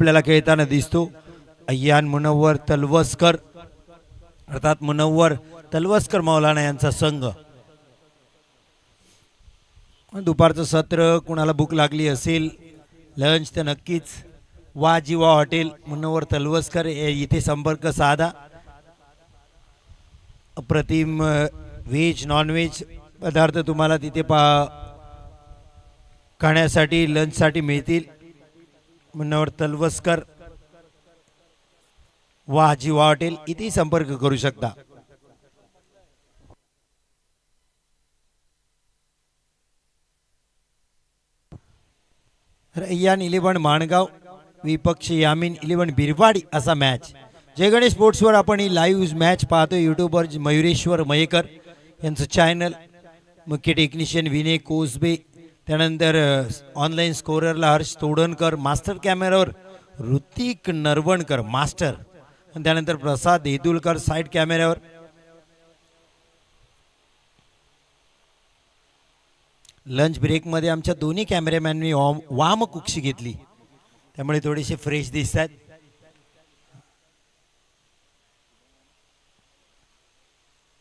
आपल्याला खेळताना दिसतो. अय्यान मुनव्वर तलवसकर अर्थात मुनव्वर तलवसकर मौलाना यांचा संघ. दुपारचं सत्र कुणाला भूक लागली असेल लंच तर नक्कीच वा जीवा हॉटेल मुनव्वर तलवसकर इथे संपर्क साधा. अप्रतिम व्हेज नॉन व्हेज पदार्थ तुम्हाला तिथे खाण्यासाठी लंचसाठी मिळतील. मुनव्वर तलवसकर वा जीवा हॉटेल इथे संपर्क करू शकता. रय्यान 11 माणगाव विपक्ष यामीन 11 बिरवाडी असा मॅच. जय गणेश स्पोर्ट्सवर आपण ही लाईव्ह मॅच पाहतो. यूट्यूबवर मयुरेश्वर मयेकर यांचं चॅनल, मुख्य टेक्निशियन विनय कोसबे, त्यानंतर ऑनलाईन स्कोररला हर्ष तोडणकर, मास्टर कॅमेरावर ऋतिक नरवणकर मास्टर, आणि त्यानंतर प्रसाद देदुलकर साईड कॅमेऱ्यावर. लंच ब्रेकमध्ये आमच्या दोन्ही कॅमेरामॅननी वाम कुक्षी घेतली त्यामुळे थोडेसे फ्रेश दिसतात.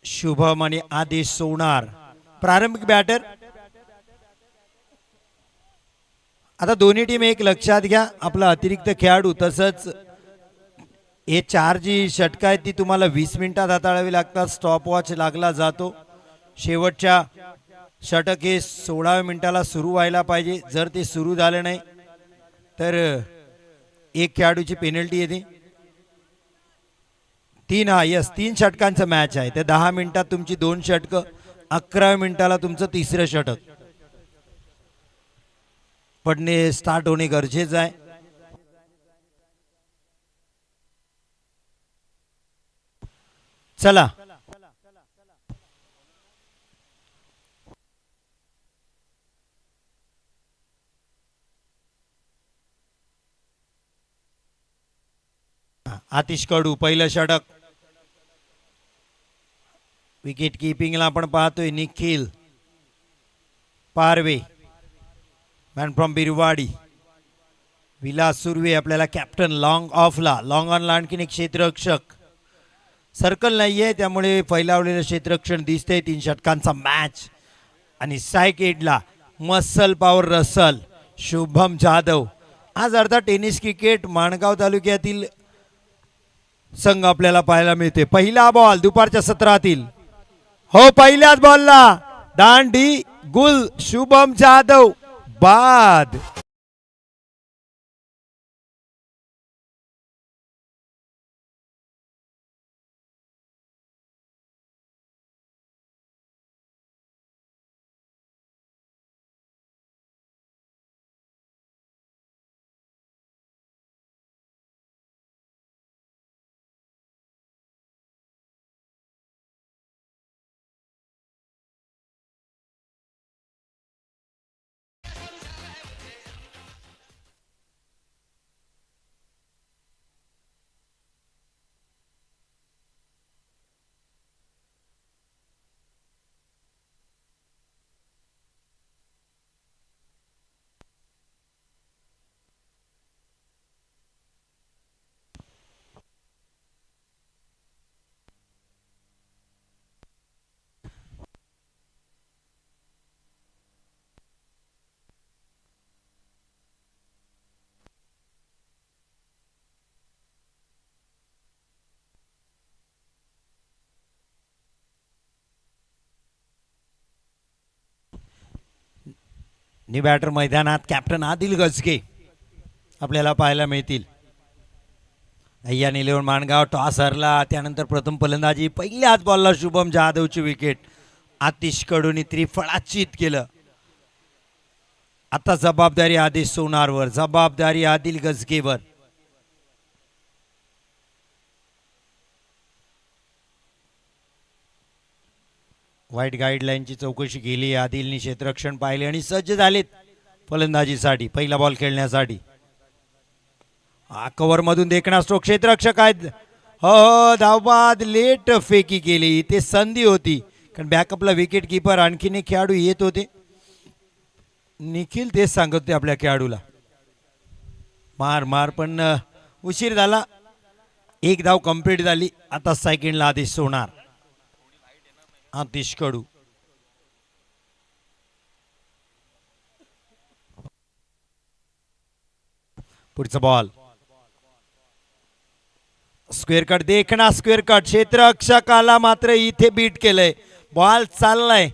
शुभम आणि आदेश सोनार प्रारंभिक बॅटर. आता दोन्ही टीम एक लक्षात घ्या, आपला अतिरिक्त खेळाडू तसंच हे 4 जी षटकं आहेत ती तुम्हाला 20 मिनिटात हाताळावी लागतात. स्टॉप वॉच लागला जातो. शेवटच्या षटक हे 16व्या मिनिटाला सुरू व्हायला पाहिजे. जर ते सुरू झालं नाही तर एक खेळाडूची पेनल्टी येते. 3 षटकांचं मॅच आहे. तर 10 मिनिटात तुमची 2 षटकं, 11व्या मिनिटाला तुमचं तिसरं षटक पडणे स्टार्ट होणे गरजेचं आहे. चला आतिश कडू पहिलं षटक. विकेट किपिंगला आपण पाहतोय निखिल पारवे मॅन फ्रॉम बिरवाडी. विलास सुर्वे आपल्याला कॅप्टन लॉंग ऑफला. लॉंग ऑनला आणखीन एक क्षेत्ररक्षक. सर्कल नाहीये त्यामुळे फैलावलेलं क्षेत्ररक्षण दिसतंय. 3 षटकांचा मॅच. आणि स्ट्राईक एडला muscle power Russell Shubham Jadhav. आज अर्थात टेनिस क्रिकेट माणगाव तालुक्यातील संघ आपल्याला पाहायला मिळते. पहिला बॉल दुपारच्या सत्रातील. हो, पहिल्याच बॉलला दांडी गुल शुभम जाधव बाद. नि बॅटर मैदानात कॅप्टन आदिल गजगे आपल्याला पाहायला मिळतील. अय्यान 11 माणगाव टॉस हरला. त्यानंतर प्रथम फलंदाजी. पहिल्याच बॉलला शुभम जाधवची विकेट. आतिश कडूनी त्रिफळाचीत केलं. आता जबाबदारी आदेश सोनारवर, जबाबदारी आदिल गजगेवर. व्हाईट गाईडलाईनची चौकशी केली. आदिलनी क्षेत्ररक्षण पाहिले आणि सज्ज झालेत फलंदाजीसाठी, पहिला बॉल खेळण्यासाठी. कव्हर मधून देखणा स्ट्रोक क्षेत्ररक्षक आहेत. हो, धावबाद लेट फेकी केली. इथे संधी होती कारण बॅकअपला विकेट किपर आणखीन एक खेळाडू येत होते. निखिल तेच सांगत होते आपल्या खेळाडूला. मार मार पण उशीर झाला. एक धाव कंप्लीट झाली. आता सेकंडला आदेश होणार. आतिश कडू पुढचा बॉल स्क्वेअर कट देखना. स्क्वेअर कट क्षेत्ररक्षकाला मात्र इथे बीट केलंय. बॉल चाललाय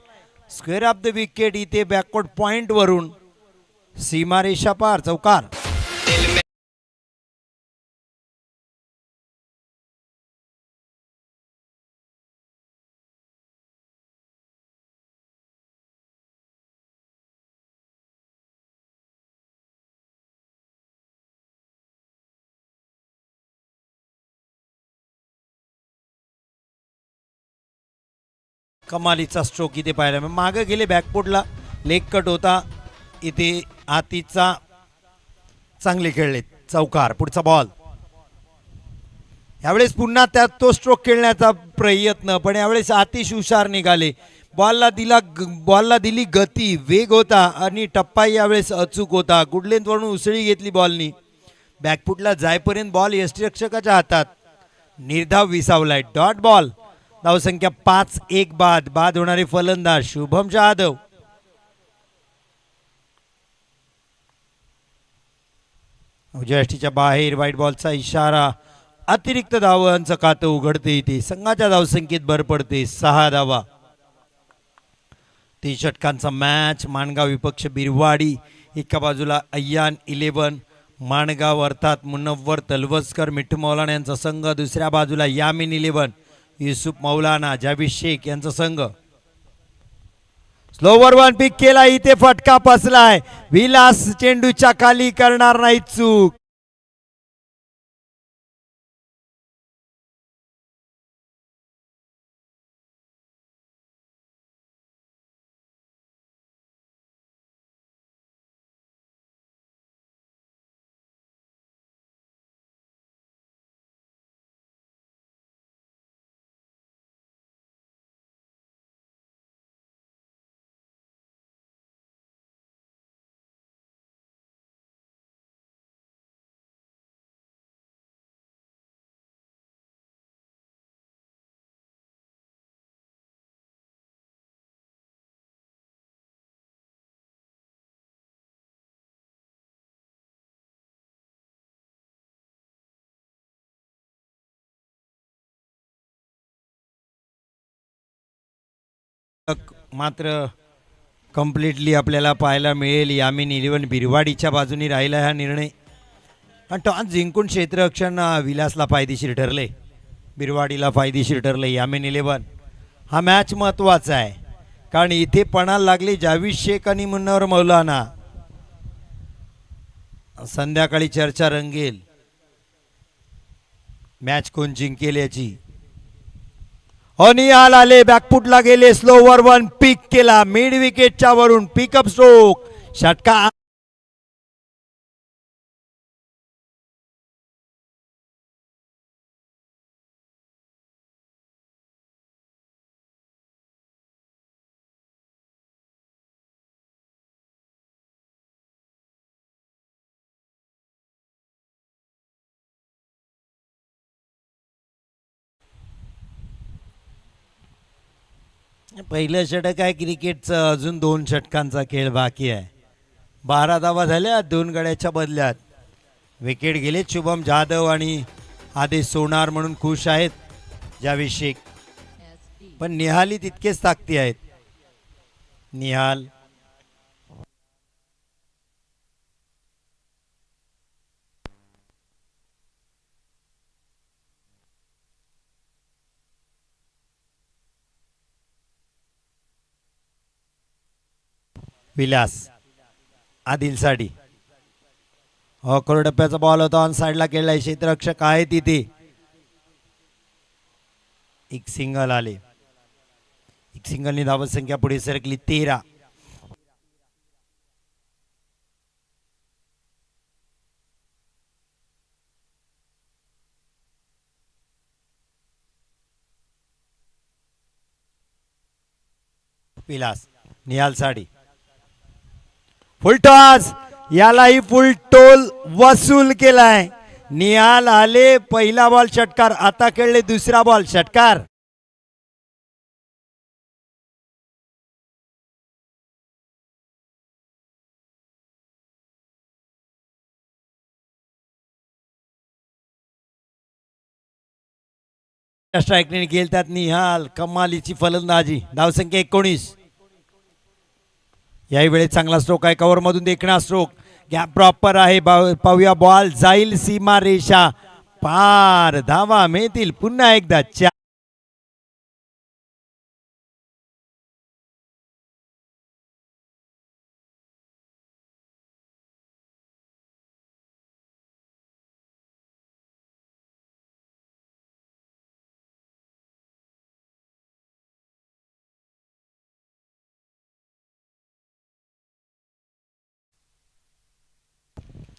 स्क्वेअर ऑफ द विकेट. इथे बॅकवर्ड पॉइंट वरून सीमारेषा पार चौकार. कमालीचा स्ट्रोक इथे पाहायला मागे गेले. बॅकफुटला लेग कट होता. इथे आतीचा चांगले खेळले चौकार. पुढचा बॉल. यावेळेस पुन्हा त्यात तो स्ट्रोक खेळण्याचा प्रयत्न पण यावेळेस आतिश हुशार निघाले. बॉलला दिली गती वेग होता आणि टप्पा यावेळेस अचूक होता. गुड लेंथ वरून उसळी घेतली बॉलनी. बॅकफुटला जायपर्यंत बॉल यष्टिरक्षकाच्या हातात. निर्धाव विसावलाय. Dot ball. धावसंख्या 5-1 बाद होणारे फलंदाज शुभम जाधव. उजव्या बाहेर वाईट बॉलचा इशारा. अतिरिक्त धावांचं खातं उघडते. इथे संघाच्या धावसंख्येत भर पडते. 6 धावा. 3 षटकांचा मॅच. माणगाव विपक्ष बिरवाडी. एका बाजूला अय्यान 11 माणगाव अर्थात मुनव्वर तलवसकर मिठू मौलाना यांचा संघ. दुसऱ्या बाजूला यामिन 11 युसुफ मौलाना जावेद शेख यांचा संघ. स्लोवर वन पिक केला. इथे फटका फसलाय. विलास चेंडूच्या खाली करणार नाही चूक. मात्र कम्प्लिटली आपल्याला पाहायला मिळेल. यामिन 11 बिरवाडीच्या बाजूनी राहिला हा निर्णय. आणि टॉस जिंकून क्षेत्ररक्षण विलासला फायदेशीर ठरले. बिरवाडीला फायदेशीर ठरले. यामिन 11 हा मॅच महत्वाचा आहे कारण इथे पणाला लागले जावेद शेख आणि मुन्नवर मौलाना. संध्याकाळी चर्चा रंगेल मॅच कोण जिंकेल याची. निहाल आले. बॅकफुटला गेले. स्लोवर वन पिक केला. मिड विकेटच्या वरून पिकअप स्ट्रोक. षटका पहिलं षटक आहे क्रिकेटचं. अजून 2 षटकांचा खेळ बाकी आहे. 12 धावा झाल्या 2 गड्याच्या बदल्यात. विकेट गेले. शुभम जाधव आणि आदेश सोनार म्हणून खुश आहेत जावेद शेख. पण निहाली तितकेच ताकदी आहेत. निहाल विलास आदिल साडी. टप्प्याचा बॉल होता. ऑन साइडला खेळलाय. क्षेत्ररक्षक आहे तिथे. एक सिंगल आले. एक सिंगलनी धावत संख्या पुढे सरकली 13. विलास निहाल साडी फुल टॉस. यालाही फुल टोल वसूल केलाय. निहाल आले, पहिला बॉल षटकार. आता खेळले दुसरा बॉल षटकार. स्ट्राईकने खेळतात निहाल. कमालीची फलंदाजी. धावसंख्या 19. याही वेळेस चांगला स्ट्रोक आहे. कव्हर मधून देखणा स्ट्रोक. गॅप प्रॉपर आहे. पाहूया बॉल जाईल सीमा रेषा पार. धावा मिळतील पुन्हा एकदा.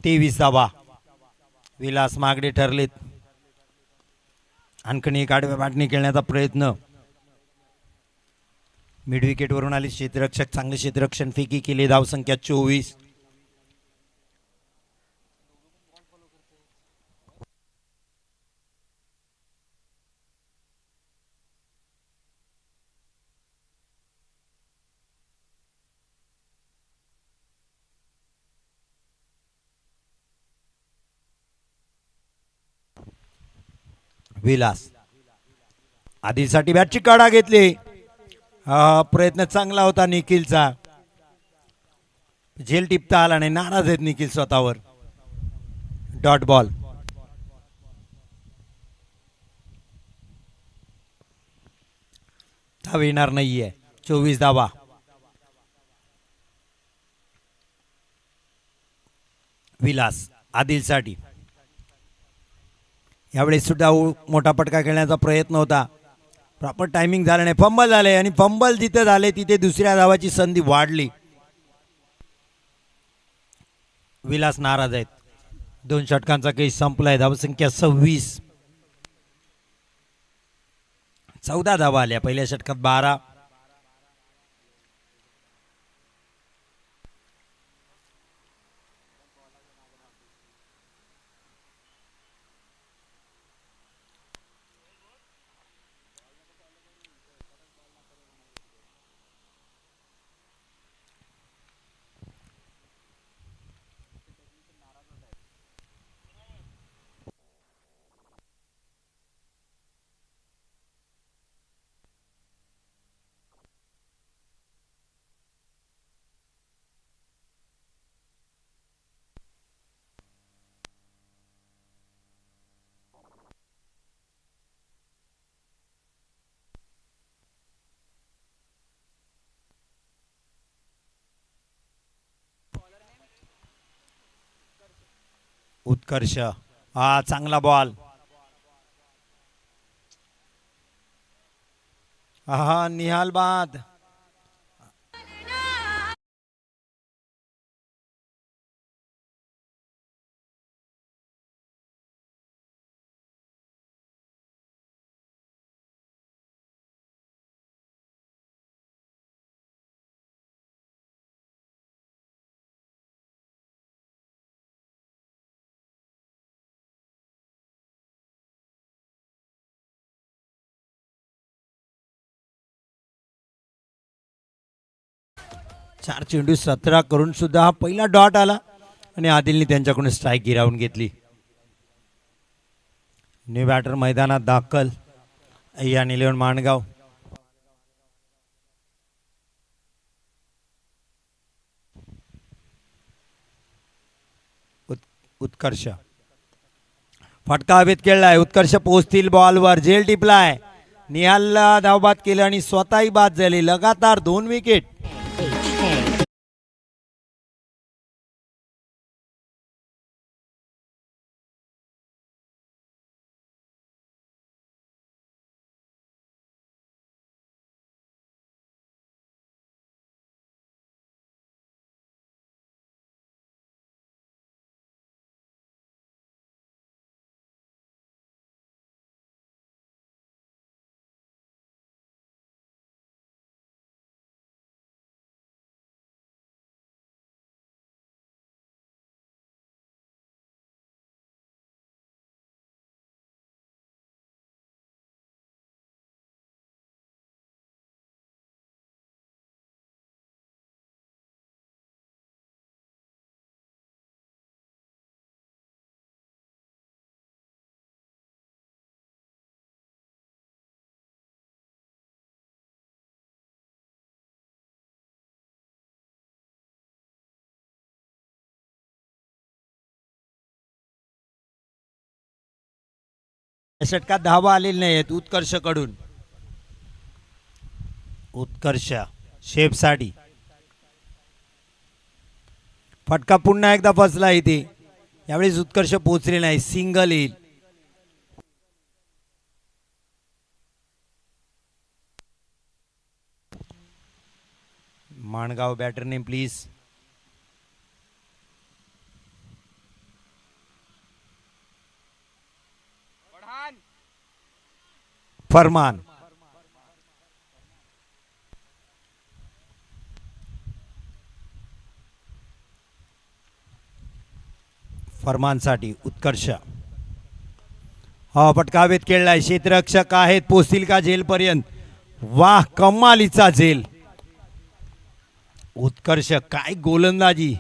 23 धावा. विलास मागडे ठरलेत. आणखी एक आडव्या बॅटने खेळण्याचा प्रयत्न. मिड विकेट वरून आले क्षेत्ररक्षक. चांगले क्षेत्ररक्षण फेकी केले. धावसंख्या 24. विलास आदिलसाठी बॅटची काढा घेतली. प्रयत्न चांगला होता निखिलचा. झेल टिपता आला नाही. नाराज आहेत निखिल स्वतःवर. Dot ball. धाव येणार नाहीये. 24 धावा. विलास आदिलसाठी. यावेळी सुद्धा मोठा पटका खेळण्याचा प्रयत्न होता. प्रॉपर टायमिंग झालं नाही. फंबल झाले आणि फंबल जिथे झाले तिथे दुसऱ्या धावाची संधी वाढली. विलास नाराज आहेत. 2 षटकांचा काही संपलाय. धावसंख्या 26. 14 धावा आल्या पहिल्या षटकात. 12. उत्कर्ष. हा चांगला बॉल. हा निहाल बाद. चार चेंडू 17 करून सुद्धा हा पहिला डॉट आला आणि आदिलने त्यांच्याकडून स्ट्राईक गिरावून घेतली. न्यू बॅटर मैदानात दाखल. अय्यान 11 माणगाव. उत्कर्ष. फटका हवेत खेळलाय. उत्कर्ष पोहोचतील बॉलवर. झेल टिपलाय. निहालला धावबाद केलं आणि स्वतःही बाद झाले. लगातार 2 विकेट. या षटकात धावा आलेली नाही आहेत उत्कर्षकडून. उत्कर्ष शेपसाठी फटका पुन्हा एकदा फसला इथे. यावेळेस उत्कर्ष पोहोचले नाही. सिंगल येईल. Mangaon batter name please. Farman. फरमानसाठी उत्कर्ष. हा फटका हवेत खेळलाय. क्षेत्ररक्षक आहेत. पोचतील का झेलपर्यंत. वाह कमालीचा झेल. उत्कर्ष काय गोलंदाजी.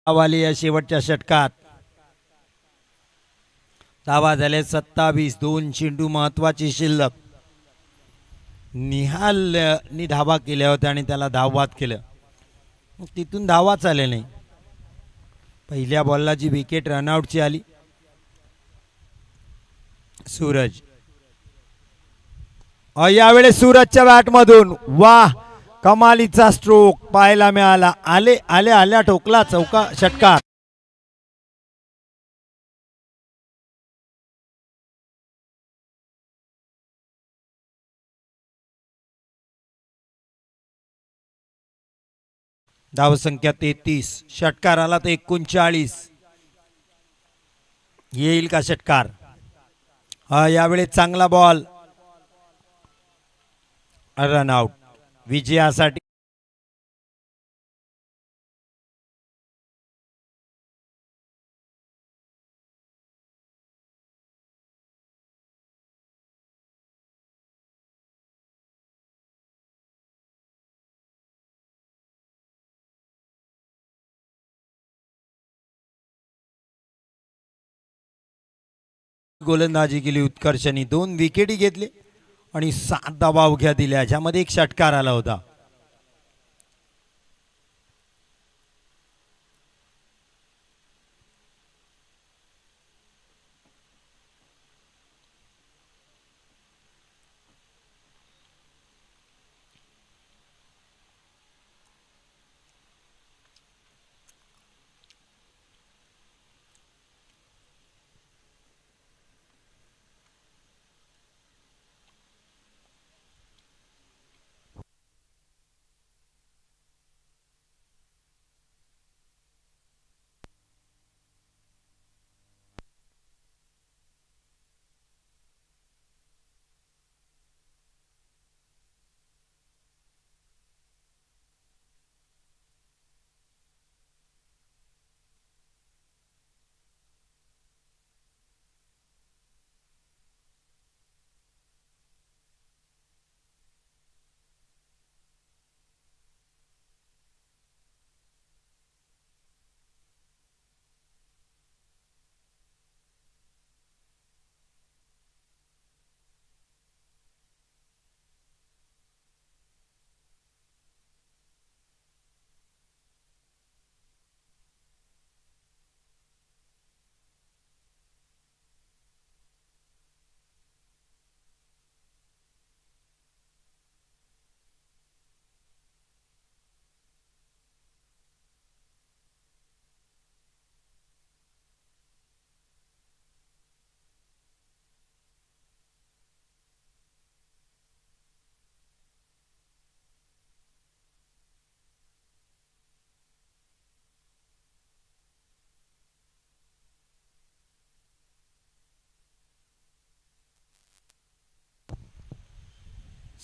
वाली या शेवटच्या षटकात धावा झाले 27. 2 चेंडू महत्वाची शिल्लक. निहालनी धावा केल्या होत्या आणि त्याला धावबाद केलं. तिथून धावाच आले नाही. पहिल्या बॉलला जी विकेट रनआउटची आली. सूरज यावेळेस सूरजच्या बॅटमधून वाह कमालीचा स्ट्रोक पाहायला मिळाला. आल्या ठोकला चौका षटकार. धावसंख्या 33. षटकार आला तर 39. येईल का षटकार. यावेळेस चांगला बॉल. रनआउट. विजयासाठी गोलंदाजी केली उत्कर्षनी. 2 विकेटी घेतली आणि 7 धावा अवघ्या दिल्या. ज्यामध्ये एक षटकार आला होता.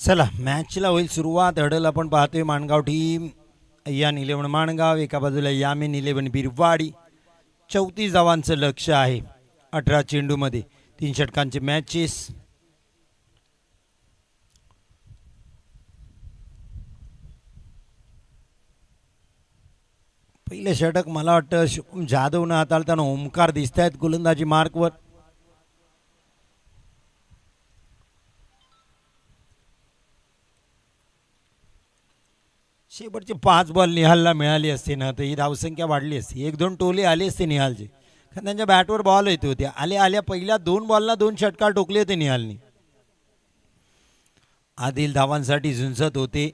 चला मॅचला होईल सुरुवात. हडल आपण पाहतोय माणगाव टीम. यान 11 माणगाव. एका बाजूला यामीन 11 बिरवाडी. 34 धावांचं लक्ष आहे. 18 चेंडूमध्ये 3 षटकांचे मॅचेस. पहिले षटक मला वाटतं शुभम जाधवनं हाताळताना ओमकार दिसत आहेत गोलंदाजी मार्कवर. शेवटचे 5 बॉल निहालला मिळाली असते ना तर ही धावसंख्या वाढली असती. 1-2 टोले आले असते निहालचे, कारण त्यांच्या बॅटवर बॉल येते होते. आल्या पहिल्या 2 बॉलला 2 षटकार टोकले होते निहालनी. आदिल धावांसाठी झुंजत होते.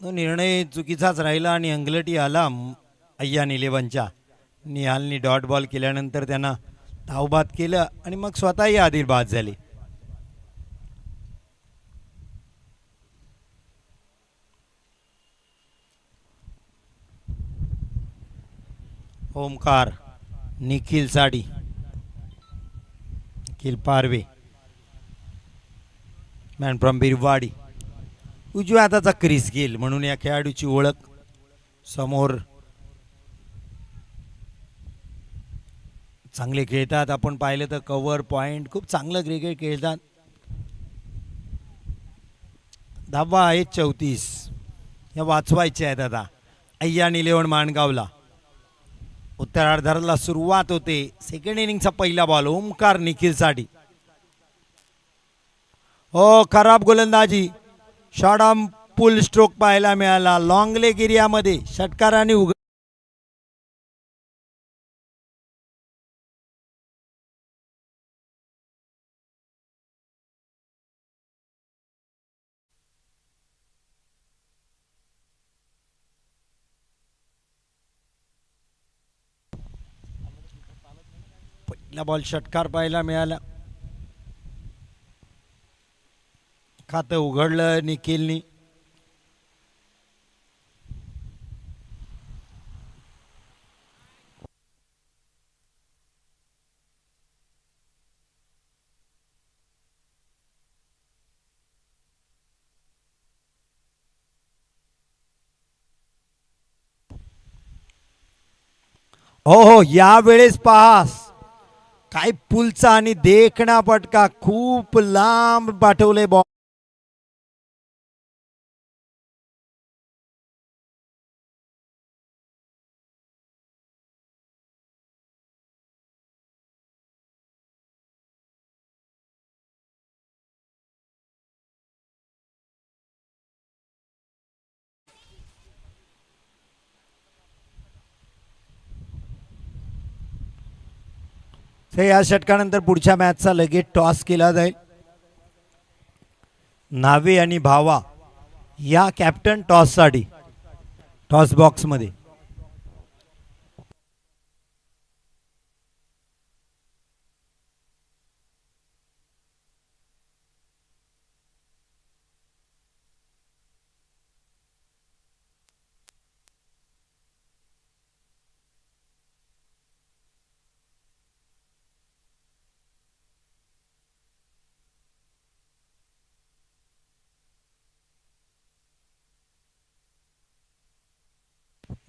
तो निर्णय चुकीचाच राहिला आणि अंगलटी आला अय्यान 11च्या. निहालनी डॉट बॉल केल्यानंतर त्यांना धावबाद केलं आणि मग स्वतःही आदिल बाद झाले. ओमकार, निखिल साडी, निखिल पारवे, मॅन फ्रॉम बिरवाडी. उजव्या हाताचा क्रिस गेल म्हणून या खेळाडूची ओळख. समोर चांगले खेळतात. आपण पाहिलं तर कव्हर पॉइंट खूप चांगलं क्रिकेट खेळतात. धावा आहेत 34. या वाचवायच्या आहेत आता. अय्यान 11 माणगावला. उत्तरार्धाला सुरुवात होते. सेकंड इनिंगचा पहिला बॉल. ओमकार निखिलसाठी. हो, खराब गोलंदाजी. शॉर्ट आर्म पुल स्ट्रोक पाहायला मिळाला. लॉंग लेग एरियामध्ये षटकाराने उघड. पहिला बॉल षटकार पाहायला मिळाला. खातं उघडलं निखिलनी. हो, यावेळेस पास काय पुलचा आणि देखणा पटका. खूप लांब पाठवले बॉल. या षटकानंतर पुढच्या मॅचचा लगेच टॉस केला जाईल. नावे आणि भावा या कॅप्टन टॉससाठी टॉस बॉक्समध्ये.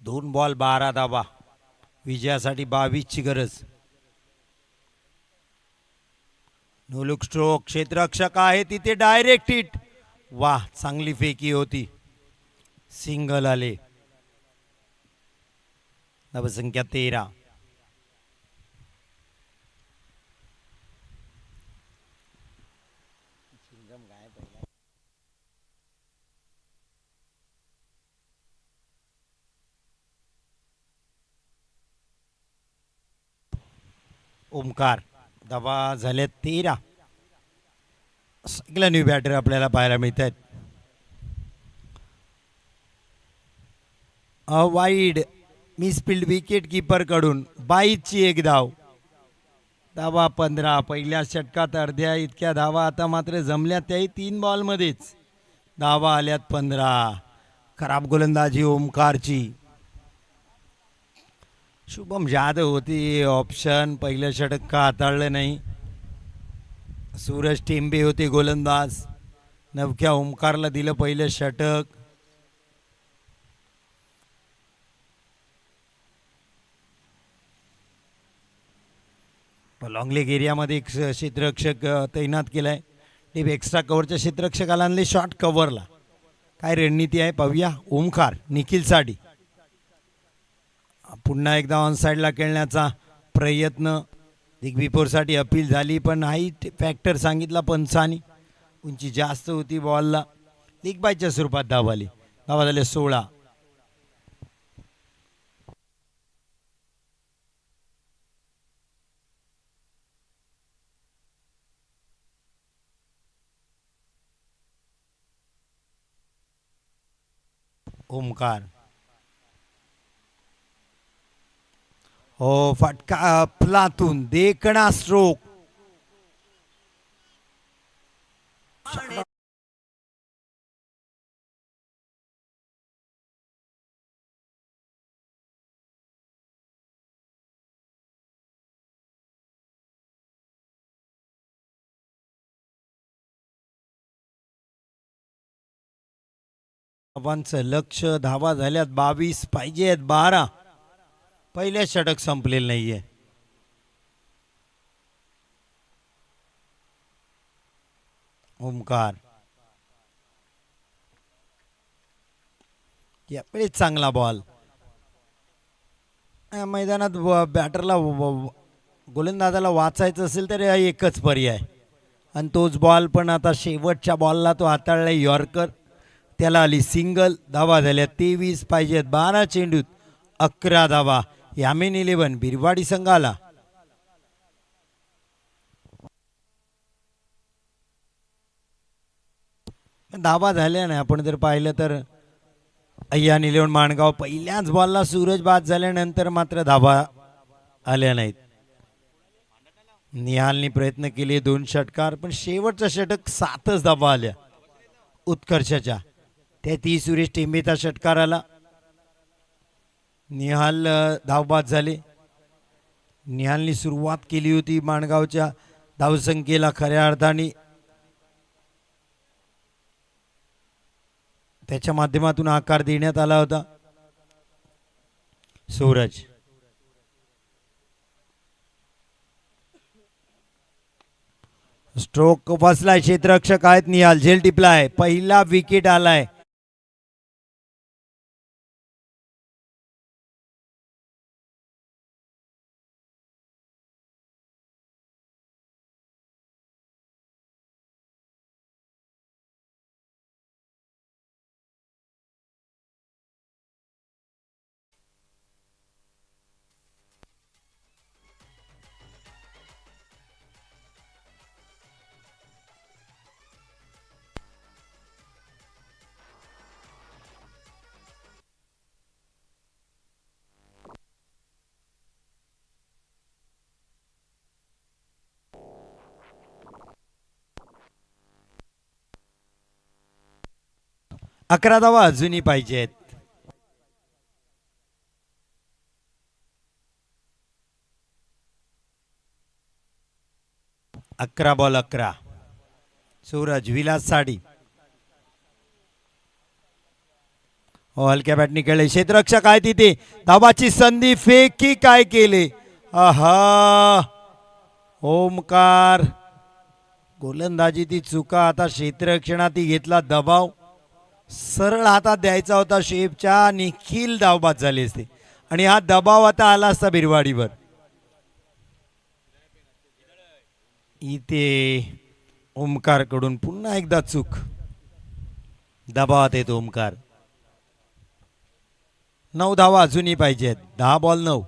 दोन बॉल 12 धावा. विजयासाठी 22ची गरज. No look stroke. क्षेत्ररक्षक आहे तिथे डायरेक्ट हिट. वाह, चांगली फेकी होती. सिंगल आले. धावसंख्या 13. ओमकार. धावा झाल्या 13. सगळ्या न्यू बॅटर आपल्याला पाहायला मिळत आहेत. वाईड मिसफिल्ड विकेट कीपर कडून 22ची एक धाव. धावा 15. पहिल्या षटकात अर्ध्या इतक्या धावा आता मात्र जमल्या, त्याही 3 बॉलमध्येच. धावा आल्यात 15. खराब गोलंदाजी ओमकारची. शुभम जाधव होती ऑप्शन. पहिलं षटक का हाताळलं नाही. सूरज टेंबे होते गोलंदाज. नवख्या ओमकारला दिलं पहिलं षटक. लॉंग लेग एरियामध्ये एक क्षेत्ररक्षक तैनात केलाय. टीप एक्स्ट्रा कव्हरच्या क्षेत्ररक्षकाला आणले शॉर्ट कव्हरला. काय रणनीती आहे पाहूया. ओमकार निखिल साडी पुन्हा एकदा ऑन साईडला खेळण्याचा प्रयत्न. बिग बिफोरसाठी अपील झाली पण हाईट फॅक्टर सांगितला पंचानी. उंची जास्त होती बॉलला. लीग बायच्या स्वरूपात धाव आली. धावा झाले 16. ओमकार हो फटका प्लातून देखणा स्ट्रोक. लक्ष. धावा झाल्यात 22 पाहिजेत 12. पहिल्या षटक संपलेलं नाहीये. ओमकार यावेळी चांगला बॉल. मैदानात बॅटरला गोलंदाजाला वाचायचं असेल तर एकच पर्याय आणि तोच बॉल. पण आता शेवटच्या बॉलला तो हाताळला यॉर्कर. त्याला आली सिंगल. धावा झाल्या 23 पाहिजेत 12 चेंडूत 11 धावा. यामेन 11 बिरवाडी संघाला. धावा झाल्या नाही. आपण जर पाहिलं तर अय्यान 11 माणगाव पहिल्याच बॉलला सूरज बाद झाल्यानंतर मात्र धावा आल्या नाहीत. निहालनी प्रयत्न केले 2 षटकार पण शेवटचा षटक 7च धावा आल्या उत्कर्षाच्या. त्यातही सुरेश टेंबेचा षटकार आला. निहाल धावबाद झाले. निहालनी सुरुवात केली होती माणगावच्या धावसंख्येला खऱ्या अर्थाने. त्याच्या माध्यमातून आकार देण्यात आला होता. सूरज स्ट्रोक बसलाय. क्षेत्ररक्षक आहेत निहाल. झेल टिपलाय. पहिला विकेट आलाय. अकरा धावा अजूनही पाहिजेत. अकरा बॉल 11. सूरज विलास साडी हो हलक्या बॅटनी खेळले. क्षेत्ररक्षक आहे तिथे. धावाची संधी. फेकी काय केले. आहा ओमकार गोलंदाजी ती चुका. आता क्षेत्ररक्षणात घेतला दबाव. सरळ हातात द्यायचा होता शेपच्या. निखिल धावबाद झाले असते आणि हा दबाव आता आला असता बिरवाडीवर. इथे ओमकार कडून पुन्हा एकदा चूक. दबावात येतो ओमकार. 9 धावा अजूनही पाहिजेत. 10 बॉल 9.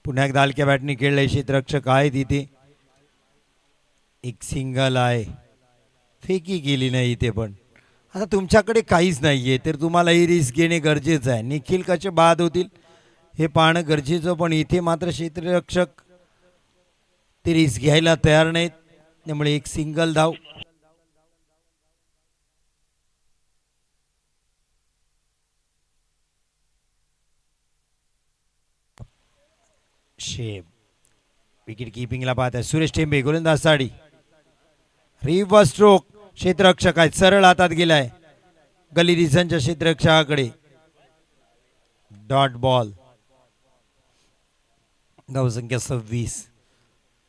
पुन्हा एकदा हलक्या बॅटनी खेळले. क्षेत्ररक्षक आहे तिथे. एक सिंगल आहे. फेकी गेली नाही इथे. पण आता तुमच्याकडे काहीच नाहीये तर तुम्हाला ही रिस्क घेणे गरजेचं आहे. निखिल कसे बाद होतील हे पाहणं गरजेचं. पण इथे मात्र क्षेत्ररक्षक ते रिस्क घ्यायला तयार नाहीत. त्यामुळे एक सिंगल धाव. शेप विकेट किपिंगला पाहत आहे सुरेश टेंबे. गोलंदाज साडी. Reverse stroke. क्षेत्ररक्षक आहेत. सरळ हातात गेलाय गली रिझनच्या क्षेत्ररक्षकाकडे. Dot ball. धावसंख्या 26.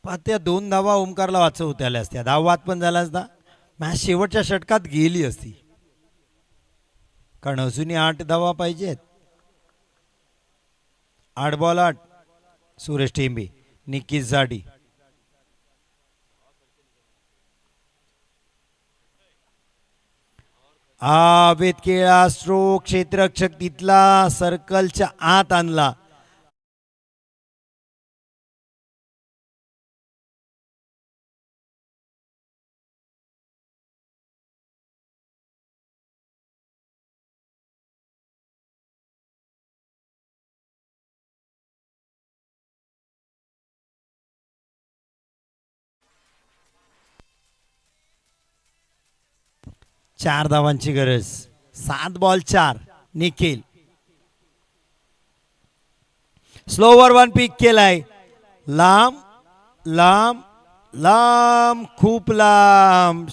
पण त्या 2 धावा ओमकारला वाचवता आल्या असत्या, धाववाद पण झाला असता, मॅच शेवटच्या षटकात गेली असती, कारण अजूनही 8 धावा पाहिजेत. 8 बॉल 8. सुरेश टेंबे निकीच जाडी. वेद केळा स्ट्रोक क्षेत्ररक्षक तिथला सर्कलच्या आत आणला. चार धावांची गरज. 7 बॉल 4. निखिल स्लोवर 1 पिक केलाय. लांब लांब लांब खूप लांब.